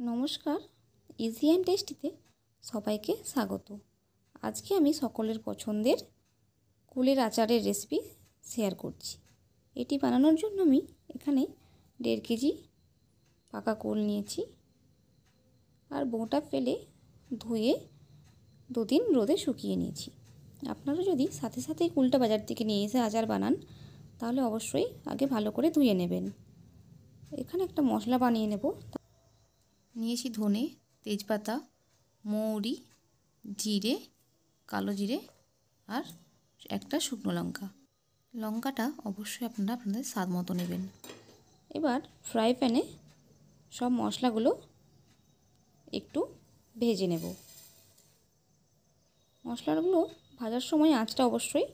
নমস্কার, easy and টেস্টিতে সবাইকে স্বাগত। আজকে আমি সকলের পছন্দের কুলের আচারের রেসিপি শেয়ার করছি। এটি বানানোর জন্য আমি এখানে 1.5 কেজি পাকা কুল নিয়েছি আর বোঁটা ফেলে ধুয়ে 2 দিন রোদে শুকিয়ে নিয়েছি। আপনারা যদি সাথে সাথেই কুলটা বাজার থেকে নিয়ে এসে আচার বানান তাহলে অবশ্যই আগে ভালো করে ধুয়ে নেবেন। এখানে একটা মশলা বানিয়ে নেব। নিয়েছি ধনে, তেজপাতা, মৌরি, জিরে, কালো জিরে আর একটা শুকনো লঙ্কা। লঙ্কাটা অবশ্যই আপনারা আপনাদের স্বাদ মতো নেবেন। এবার ফ্রাই প্যানে সব মশলাগুলো একটু ভেজে নেব। মশলাগুলো ভাজার সময় আঁচটা অবশ্যই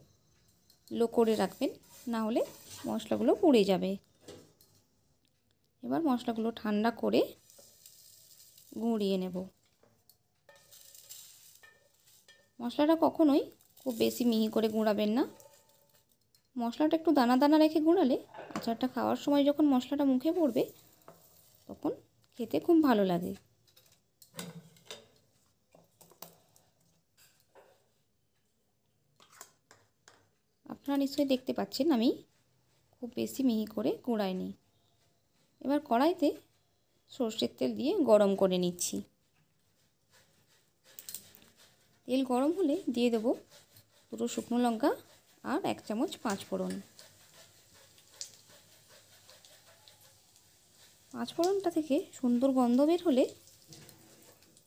লো করে রাখবেন, না হলে মশলাগুলো পুড়ে যাবে। এবার মশলাগুলো ঠান্ডা করে গুঁড়িয়ে নেব। মশলাটা কখনোই খুব বেশি মিহি করে গুঁড়াবেন না। মশলাটা একটু দানা দানা রেখে গুঁড়ালে আচারটা খাওয়ার সময় যখন মশলাটা মুখে পড়বে তখন খেতে খুব ভালো লাগে। আপনারা নিশ্চয়ই দেখতে পাচ্ছেন আমি খুব বেশি মিহি করে গুঁড়াইনি। এবার কড়াইতে সর্ষের তেল দিয়ে গরম করে নিচ্ছি। তেল গরম হলে দিয়ে দেব দুটো শুকনো লঙ্কা আর 1 চামচ 5 ফোড়ন। 5 ফোড়নটা থেকে সুন্দর গন্ধ বের হলে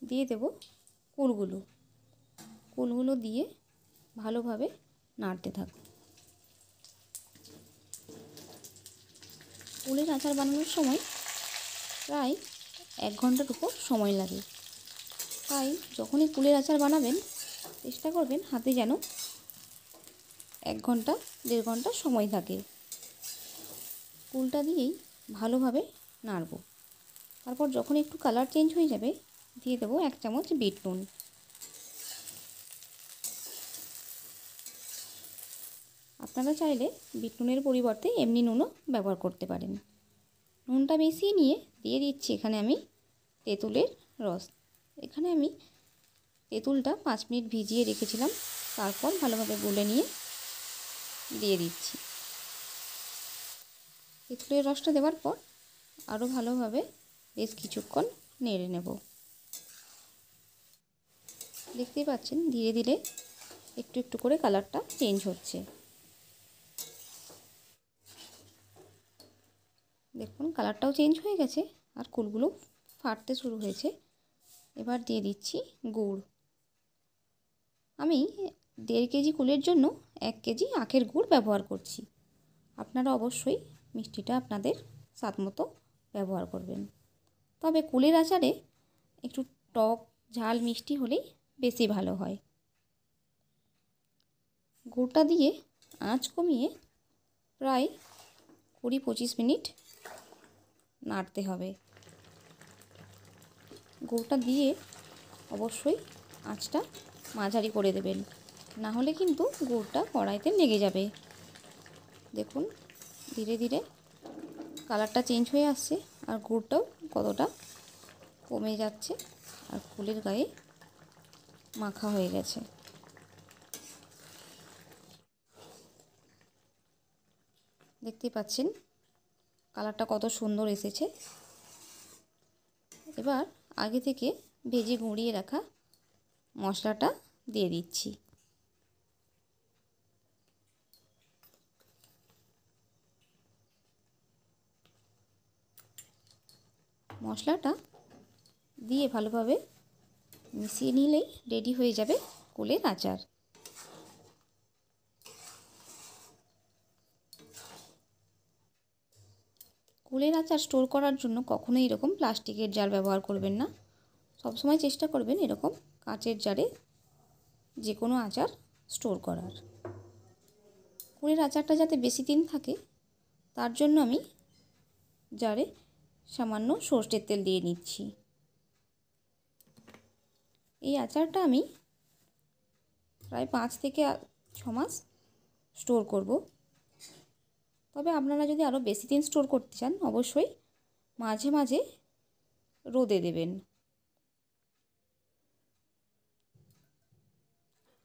দিয়ে দেব কুলগুলো দিয়ে ভালোভাবে নাড়তে থাকব। কুলের আচার বানানোর সময় প্রায় 1 ঘন্টার উপর সময় লাগে। তাই যখনই কুলের আচার বানাবেন চেষ্টা করবেন হাতে যেন 1 ঘন্টা 1.5 ঘন্টা সময় থাকে। কুলটা দিয়েই ভালোভাবে নাড়ব। তারপর যখন একটু কালার চেঞ্জ হয়ে যাবে দিয়ে দেবো 1 চামচ বিট নুন। আপনারা চাইলে বিট নুনের পরিবর্তে এমনি নুনও ব্যবহার করতে পারেন। নুনটা মিশিয়ে নিয়ে দিয়ে দিচ্ছি এখানে আমি তেঁতুলের রস। এখানে আমি তেঁতুলটা 5 মিনিট ভিজিয়ে রেখেছিলাম, তারপর ভালোভাবে গুলে নিয়ে দিয়ে দিচ্ছি। তেঁতুলের রসটা দেওয়ার পর আরও ভালোভাবে বেশ কিছুক্ষণ নেড়ে নেব। দেখতেই পাচ্ছেন ধীরে ধীরে একটু একটু করে কালারটা চেঞ্জ হচ্ছে। দেখুন কালারটাও চেঞ্জ হয়ে গেছে আর কুলগুলো ফাটতে শুরু হয়েছে। এবার দিয়ে দিচ্ছি গুড়। আমি 1.5 কেজি কুলের জন্য 1 কেজি আখের গুড় ব্যবহার করছি। আপনারা অবশ্যই মিষ্টিটা আপনাদের স্বাদ মতো ব্যবহার করবেন। তবে কুলের আচারে একটু টক ঝাল মিষ্টি হলেই বেশি ভালো হয়। গুড়টা দিয়ে আঁচ কমিয়ে প্রায় 20-25 মিনিট নাড়তে হবে। গুড়টা দিয়ে অবশ্যই আঁচটা মাঝারি করে দেবেন, না হলে কিন্তু গুড়টা কড়াইতে লেগে যাবে। দেখুন ধীরে ধীরে কালারটা চেঞ্জ হয়ে আসছে আর গুড়টাও কতটা কমে যাচ্ছে আর কুলের গায়ে মাখা হয়ে গেছে। দেখতেই পাচ্ছেন কালারটা কত সুন্দর এসেছে। এবার আগে থেকে ভেজে গুঁড়িয়ে রাখা মশলাটা দিয়ে দিচ্ছি। মশলাটা দিয়ে ভালোভাবে মিশিয়ে নিলেই রেডি হয়ে যাবে কুলের আচার। কুলের আচার স্টোর করার জন্য কখনোই এরকম প্লাস্টিকের জার ব্যবহার করবেন না। সবসময় চেষ্টা করবেন এরকম কাঁচের জারে যে কোনো আচার স্টোর করার। কুলের আচারটা যাতে বেশি দিন থাকে তার জন্য আমি জারে সামান্য সর্ষের তেল দিয়ে নিচ্ছি। এই আচারটা আমি প্রায় 5 থেকে 6 মাস স্টোর করব। তবে আপনারা যদি আরও বেশি দিন স্টোর করতে চান অবশ্যই মাঝে মাঝে রোদে দেবেন।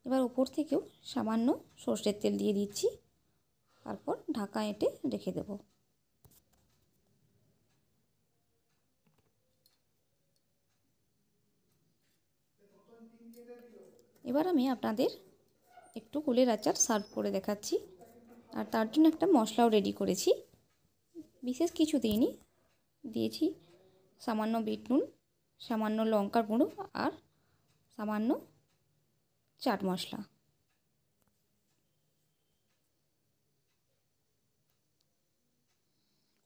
এবার উপর থেকেও সামান্য সর্ষের তেল দিয়ে দিচ্ছি, তারপর ঢাকা এঁটে রেখে দেব। এবার আমি আপনাদের একটু কুলের আচার সার্ভ করে দেখাচ্ছি, আর তার জন্য একটা মশলাও রেডি করেছি। বিশেষ কিছু দিইনি, দিয়েছি সামান্য বিট নুন, সামান্য লঙ্কার গুঁড়ো আর সামান্য চাট মশলা।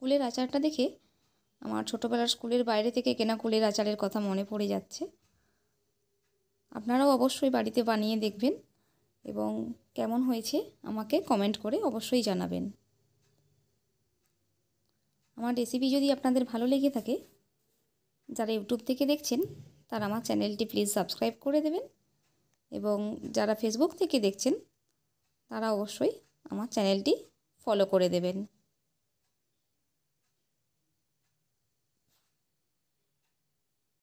কুলের আচারটা দেখে আমার ছোটোবেলার স্কুলের বাইরে থেকে কেনা কুলের আচারের কথা মনে পড়ে যাচ্ছে। আপনারাও অবশ্যই বাড়িতে বানিয়ে দেখবেন এবং কেমন হয়েছে আমাকে কমেন্ট করে অবশ্যই জানাবেন। আমার রেসিপি যদি আপনাদের ভালো লেগে থাকে, যারা ইউটিউব থেকে দেখছেন তারা আমার চ্যানেলটি প্লিজ সাবস্ক্রাইব করে দেবেন, এবং যারা ফেসবুক থেকে দেখছেন তারা অবশ্যই আমার চ্যানেলটি ফলো করে দেবেন।